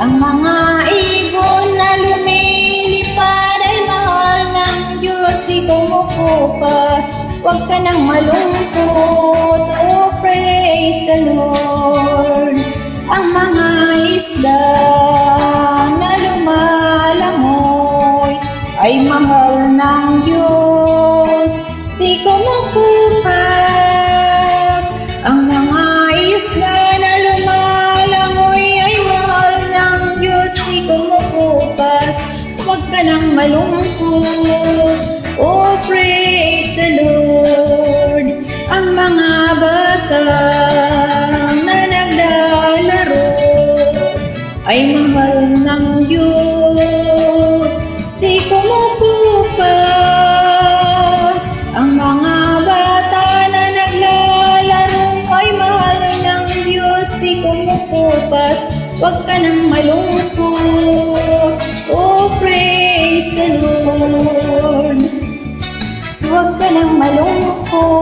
Ang mga ibon na lumilipad ay mahal ng Diyos, di kumukupas. Huwag ka nang malungkot, oh praise the Lord. Ang mga isda na lumalangoy ay mahal ng Diyos, di kumukupas. Ang mga isda na lumalangoy ay mahal ng Diyos, di kumukupas. Huwag ka nang malungkot, oh praise the Lord. Ang mga bata na naglalaro ay mahal ng Diyos, di kumukupas. Ang mga bata na naglalaro ay mahal ng Diyos, di kumukupas. Huwag ka nang malungkot, oh praise the Lord. Huwag ka nang malungkot,